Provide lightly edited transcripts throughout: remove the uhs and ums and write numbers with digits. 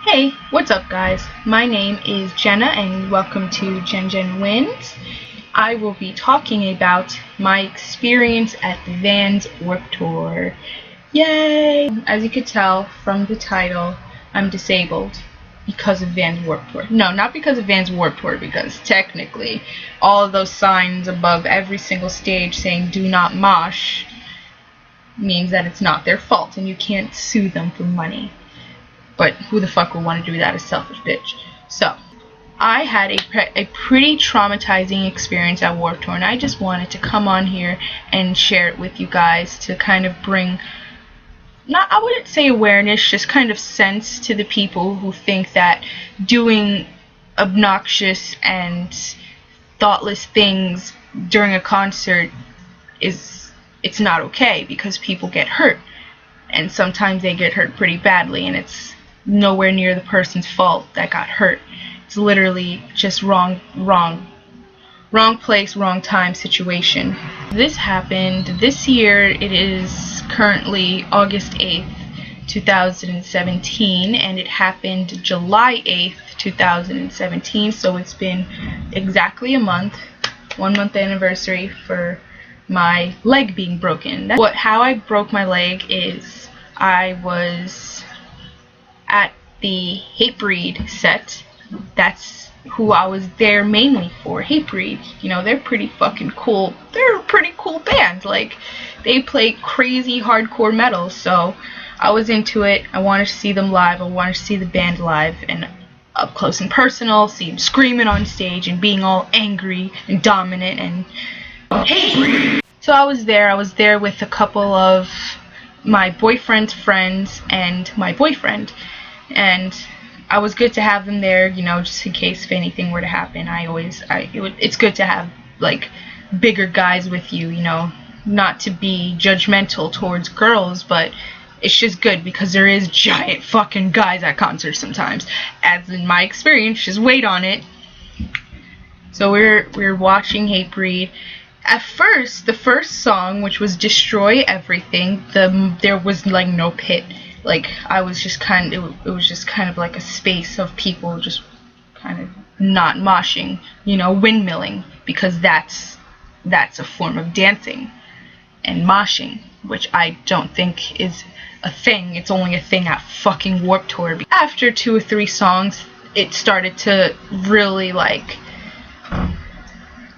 Hey, what's up guys? My name is Jenna and welcome to Jen Wins. I will be talking about my experience at the Vans Warped Tour. Yay! As you could tell from the title, I'm disabled because of Vans Warped Tour. No, not because of Vans Warped Tour, because technically all of those signs above every single stage saying do not mosh means that it's not their fault and you can't sue them for money. But who the fuck would want to do that? A selfish bitch. So, I had a pretty traumatizing experience at Warped Tour, and I just wanted to come on here and share it with you guys to kind of bring, I wouldn't say awareness, just kind of sense to the people who think that doing obnoxious and thoughtless things during a concert it's not okay, because people get hurt. And sometimes they get hurt pretty badly, and it's nowhere near the person's fault that got hurt. It's literally just wrong place, wrong time situation. This happened this year. It is currently August 8th, 2017, and it happened July 8th, 2017, so it's been exactly a month, 1 month anniversary for my leg being broken. How I broke my leg is I was at the Hatebreed set. That's who I was there mainly for. Hatebreed, you know, they're pretty fucking cool. They're a pretty cool band. Like, they play crazy hardcore metal, so I was into it. I wanted to see them live. I wanted to see the band live and up close and personal, see them screaming on stage and being all angry and dominant and Hatebreed. So I was there with a couple of my boyfriend's friends and my boyfriend, and I was good to have them there, you know, just in case if anything were to happen. It's good to have like bigger guys with you, you know, not to be judgmental towards girls, but it's just good because there is giant fucking guys at concerts sometimes, as in my experience. Just wait on it. So we're watching Hatebreed. At first, the first song, which was Destroy Everything, there was like no pit. Like, it was just kind of like a space of people just kind of not moshing, you know, windmilling, because that's a form of dancing and moshing, which I don't think is a thing. It's only a thing at fucking Warped Tour. After 2 or 3 songs, it started to really like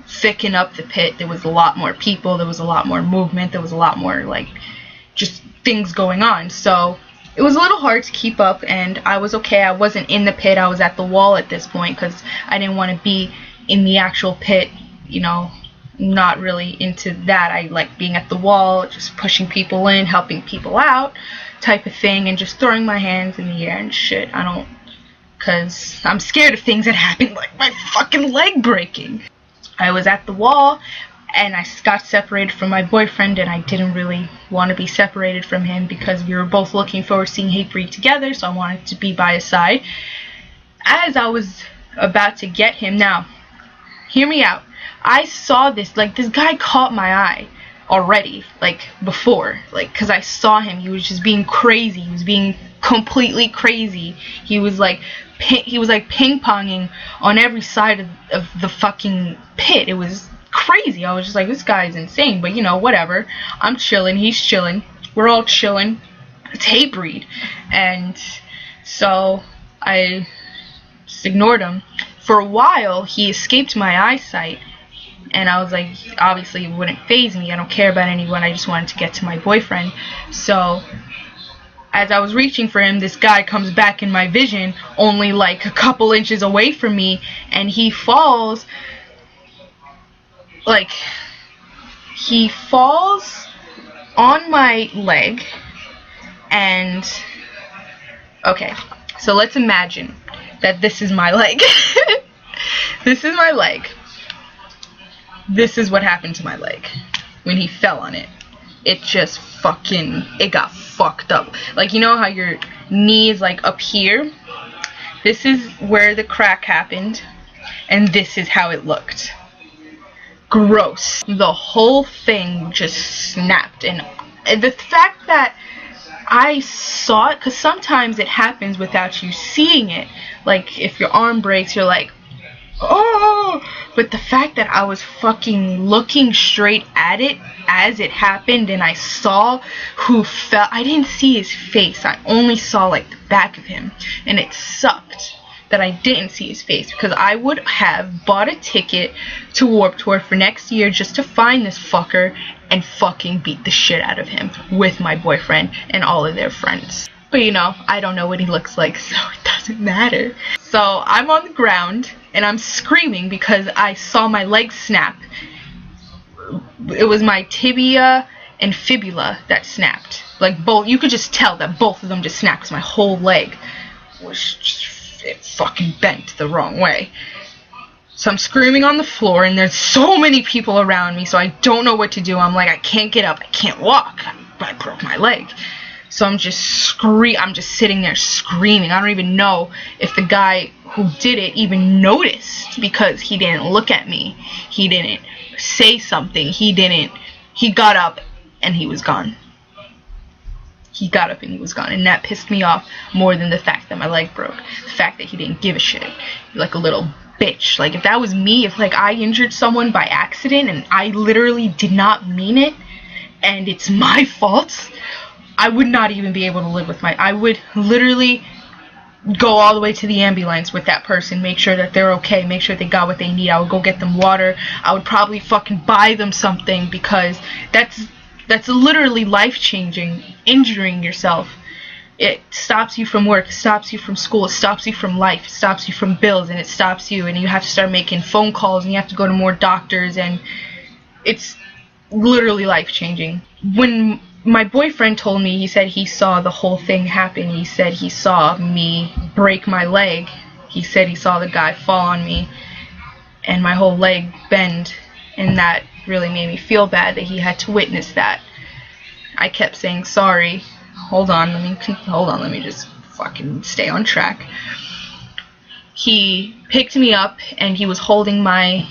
thicken up the pit. There was a lot more people, there was a lot more movement, there was a lot more like just things going on, so it was a little hard to keep up. And I was okay. I wasn't in the pit, I was at the wall at this point, because I didn't want to be in the actual pit, you know. Not really into that. I like being at the wall, just pushing people in, helping people out type of thing, and just throwing my hands in the air and shit. Because I'm scared of things that happen, like my fucking leg breaking. I was at the wall, and I got separated from my boyfriend, and I didn't really want to be separated from him because we were both looking forward to seeing Hatebreed together, so I wanted to be by his side. As I was about to get him, now, hear me out. I saw this guy caught my eye already, like, before, like, because I saw him. He was just being crazy. He was being completely crazy. He was like ping-ponging on every side of the fucking pit. It was crazy. I was just like, this guy's insane, but you know, whatever. I'm chilling, he's chilling, we're all chilling. It's Hatebreed. And so I just ignored him. For a while, he escaped my eyesight, and I was like, obviously it wouldn't faze me. I don't care about anyone. I just wanted to get to my boyfriend. So as I was reaching for him, this guy comes back in my vision, only like a couple inches away from me, and he falls on my leg. And okay, so let's imagine that this is my leg. This is my leg. This is what happened to my leg when he fell on it. It got fucked up. Like, you know how your knee is like up here? This is where the crack happened, and this is how it looked. Gross. The whole thing just snapped, and the fact that I saw it, because sometimes it happens without you seeing it. Like, if your arm breaks, you're like, oh, but the fact that I was fucking looking straight at it as it happened, and I saw who fell. I didn't see his face, I only saw like the back of him, and it sucked that I didn't see his face, because I would have bought a ticket to Warped Tour for next year just to find this fucker and fucking beat the shit out of him with my boyfriend and all of their friends. But you know, I don't know what he looks like, so it doesn't matter. So I'm on the ground and I'm screaming because I saw my leg snap. It was my tibia and fibula that snapped. Like, both, you could just tell that both of them just snapped, because my whole leg was just, it fucking bent the wrong way. So I'm screaming on the floor, and there's so many people around me, so I don't know what to do. I'm like, I can't get up, I can't walk, I broke my leg. So I'm just sitting there screaming. I don't even know if the guy who did it even noticed, because he didn't look at me. He didn't say something. He got up and he was gone. He got up and he was gone. And that pissed me off more than the fact that my leg broke. The fact that he didn't give a shit. Like a little bitch. Like, if that was me, if like I injured someone by accident and I literally did not mean it, and it's my fault, I would not even be able to live with I would literally go all the way to the ambulance with that person, make sure that they're okay, make sure they got what they need. I would go get them water. I would probably fucking buy them something, because that's literally life-changing. Injuring yourself, it stops you from work, it stops you from school, it stops you from life, it stops you from bills, and it stops you, and you have to start making phone calls, and you have to go to more doctors, and it's literally life-changing. When my boyfriend told me, he said he saw the whole thing happen. He said he saw me break my leg. He said he saw the guy fall on me and my whole leg bend, and that really made me feel bad that he had to witness that. I kept saying sorry. Hold on, let me just fucking stay on track. He picked me up and he was holding my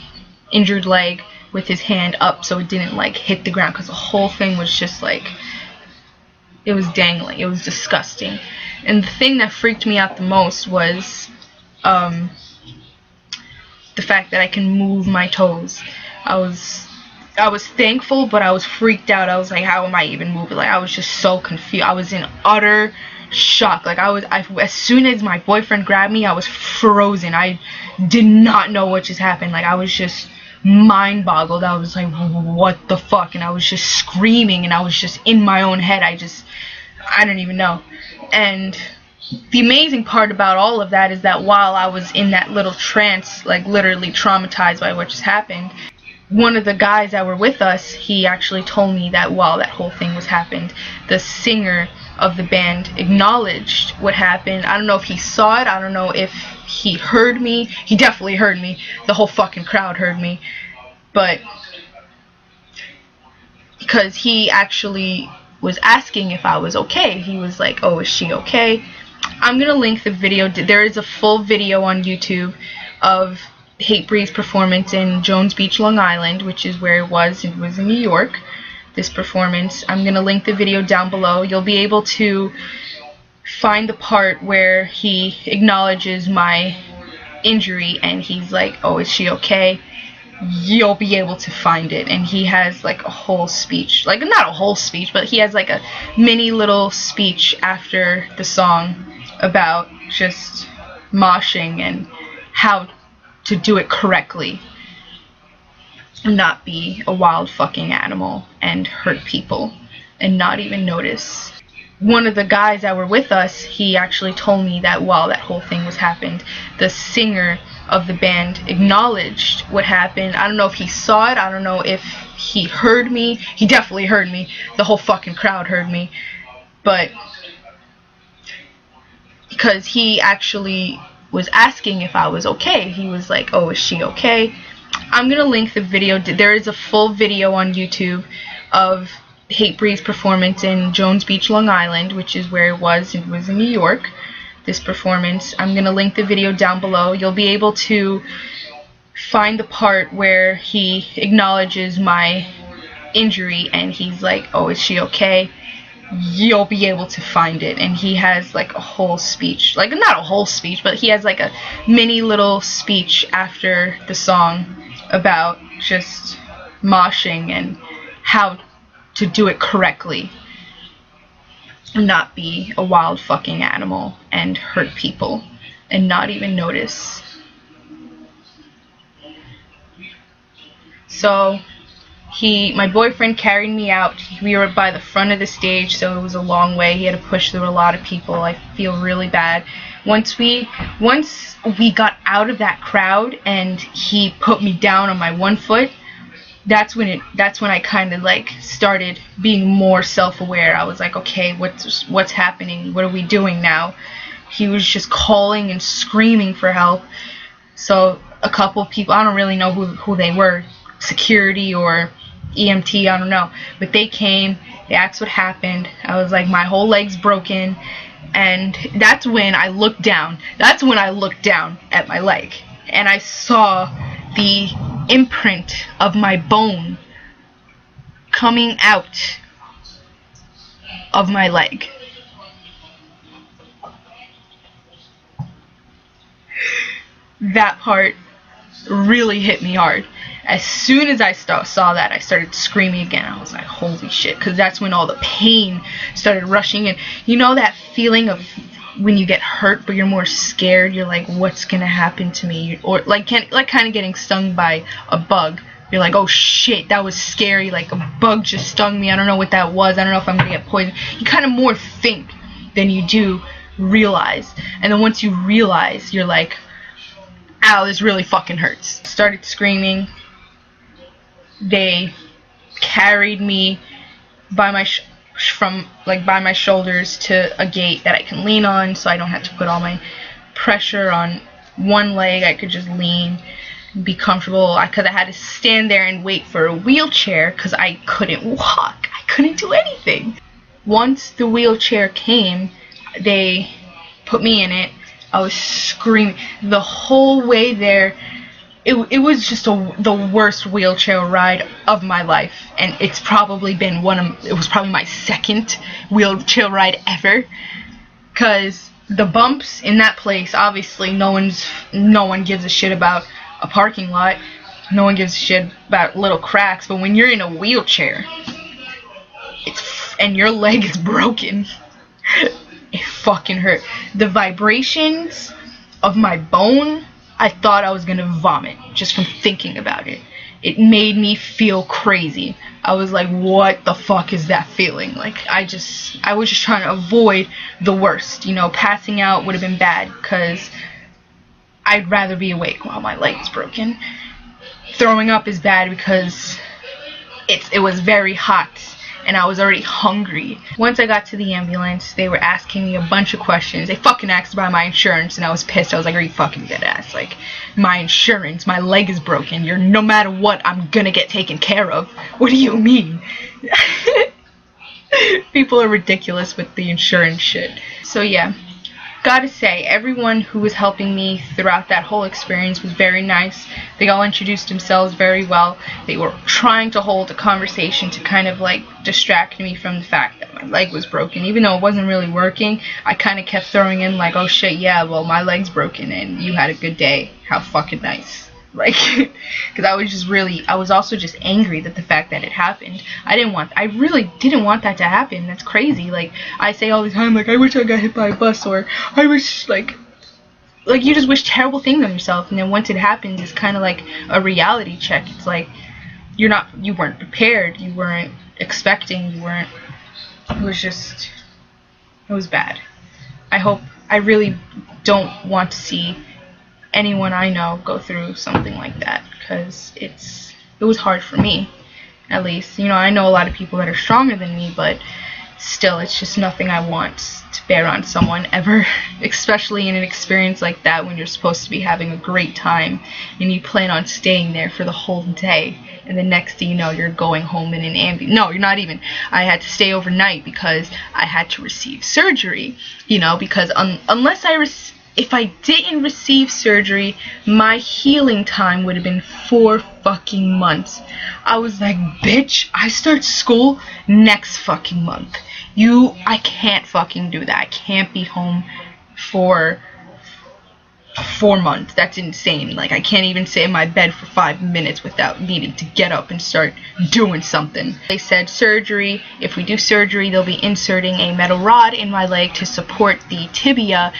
injured leg with his hand up so it didn't like hit the ground, because the whole thing was just like, it was dangling. It was disgusting. And the thing that freaked me out the most was the fact that I can move my toes. I was thankful, but I was freaked out. I was like, how am I even moving? Like, I was just so confused. I was in utter shock. Like, as soon as my boyfriend grabbed me, I was frozen. I did not know what just happened. Like, I was just mind boggled. I was like, what the fuck? And I was just screaming, and I was just in my own head. I don't even know. And the amazing part about all of that is that while I was in that little trance, like literally traumatized by what just happened, one of the guys that were with us, he actually told me that while that whole thing was happened, the singer of the band acknowledged what happened. I don't know if he saw it, I don't know if he heard me. He definitely heard me. The whole fucking crowd heard me. But because he actually was asking if I was okay. He was like, oh, is she okay? I'm gonna link the video. There is a full video on YouTube of Hatebreed's performance in Jones Beach, Long Island, which is where it was in New York, this performance. I'm gonna link the video down below. You'll be able to find the part where he acknowledges my injury and he's like, oh, is she okay? You'll be able to find it. And he has like a whole speech, like not a whole speech, but he has like a mini little speech after the song about just moshing and how to do it correctly and not be a wild fucking animal and hurt people and not even notice. One of the guys that were with us, he actually told me that while that whole thing was happened, the singer of the band acknowledged what happened. I don't know if he saw it, I don't know if he heard me. He definitely heard me. The whole fucking crowd heard me. But because he actually was asking if I was okay. He was like, oh, is she okay? I'm gonna link the video. There is a full video on YouTube of Hatebreed's performance in Jones Beach, Long Island, which is where it was in New York, this performance. I'm gonna link the video down below. You'll be able to find the part where he acknowledges my injury and he's like, oh, is she okay? you'll be able to find it. And he has like a whole speech, like not a whole speech, but he has like a mini little speech after the song about just moshing and how to do it correctly, not be a wild fucking animal and hurt people and not even notice. So my boyfriend carried me out. We were by the front of the stage, so it was a long way. He had to push through a lot of people. I feel really bad. Once we got out of that crowd and he put me down on my one foot, that's when I kind of like started being more self-aware. I was like, okay, what's happening? What are we doing now? He was just calling and screaming for help. So a couple of people, I don't really know who they were, security or EMT, I don't know, but they came, they asked what happened. I was like, my whole leg's broken. And that's when I looked down at my leg, and I saw the imprint of my bone coming out of my leg. That part really hit me hard. As soon as I saw that, I started screaming again. I was like, holy shit, because that's when all the pain started rushing in. You know that feeling of when you get hurt but you're more scared? You're like, what's gonna happen to me? Or like kind of getting stung by a bug. You're like, oh shit, that was scary, like a bug just stung me. I don't know what that was. I don't know if I'm gonna get poisoned. You kind of more think than you do realize. And then once you realize, you're like, ow, this really fucking hurts. Started screaming. They carried me by my by my shoulders to a gate that I can lean on, so I don't have to put all my pressure on one leg. I could just lean, be comfortable. Because I had to stand there and wait for a wheelchair because I couldn't walk. I couldn't do anything. Once the wheelchair came, they put me in it. I was screaming the whole way there. It was just the worst wheelchair ride of my life, and it's probably been it was probably my second wheelchair ride ever, because the bumps in that place, obviously no one gives a shit about a parking lot, no one gives a shit about little cracks, but when you're in a wheelchair and your leg is broken, it fucking hurt. The vibrations of my bone, I thought I was gonna vomit just from thinking about it. It made me feel crazy. I was like, what the fuck is that feeling? Like, I was just trying to avoid the worst. You know, passing out would have been bad because I'd rather be awake while my leg is broken. Throwing up is bad because it was very hot and I was already hungry. Once I got to the ambulance, they were asking me a bunch of questions. They fucking asked about my insurance, and I was pissed. I was like, are you fucking dead ass? Like, my insurance, my leg is broken. No matter what, I'm gonna get taken care of. What do you mean? People are ridiculous with the insurance shit. So yeah, gotta say, everyone who was helping me throughout that whole experience was very nice. They all introduced themselves very well. They were trying to hold a conversation to kind of like distract me from the fact that my leg was broken. Even though it wasn't really working, I kind of kept throwing in like, oh shit, yeah, well, my leg's broken and you had a good day. How fucking nice. Like, because I was also just angry that the fact that it happened. I really didn't want that to happen. That's crazy. Like, I say all the time, like, I wish I got hit by a bus, or I wish, like you just wish terrible things on yourself, and then once it happens, it's kind of like a reality check. It's like, you weren't prepared, you weren't expecting, it was bad. I really don't want to see anyone I know go through something like that, because it was hard for me, at least. You know, I know a lot of people that are stronger than me, but still, it's just nothing I want to bear on someone ever, especially in an experience like that when you're supposed to be having a great time and you plan on staying there for the whole day, and the next thing you know, you're going home in an ambulance. No, you're not even. I had to stay overnight because I had to receive surgery, you know, because unless If I didn't receive surgery, my healing time would have been 4 fucking months. I was like, bitch, I start school next fucking month. I can't fucking do that. I can't be home for 4 months. That's insane. Like, I can't even sit in my bed for 5 minutes without needing to get up and start doing something. They said surgery. If we do surgery, they'll be inserting a metal rod in my leg to support the tibia.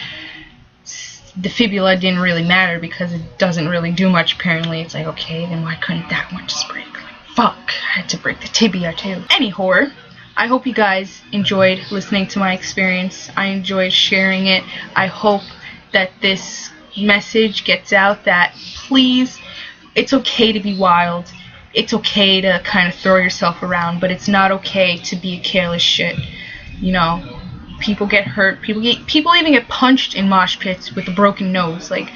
The fibula didn't really matter because it doesn't really do much apparently. It's like, okay, then why couldn't that one just break? Like, fuck, I had to break the tibia too. Anyhow, I hope you guys enjoyed listening to my experience. I enjoyed sharing it. I hope that this message gets out that please, it's okay to be wild. It's okay to kind of throw yourself around, but it's not okay to be a careless shit. You know, people get hurt. People even get punched in mosh pits with a broken nose. Like,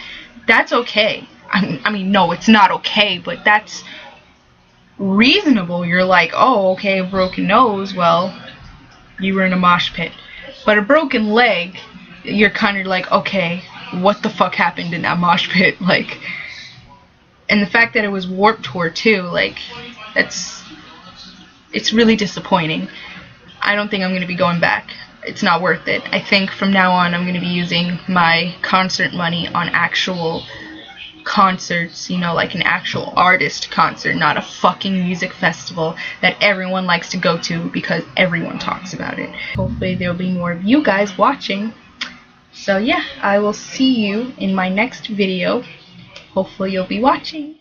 that's okay. I mean, no, it's not okay, but that's reasonable. You're like, oh, okay, a broken nose. Well, you were in a mosh pit. But a broken leg, you're kind of like, okay, what the fuck happened in that mosh pit? Like, and the fact that it was Warped Tour too, like, it's really disappointing. I don't think I'm going to be going back. It's not worth it. I think from now on I'm going to be using my concert money on actual concerts, you know, like an actual artist concert, not a fucking music festival that everyone likes to go to because everyone talks about it. Hopefully there'll be more of you guys watching. So yeah, I will see you in my next video. Hopefully you'll be watching.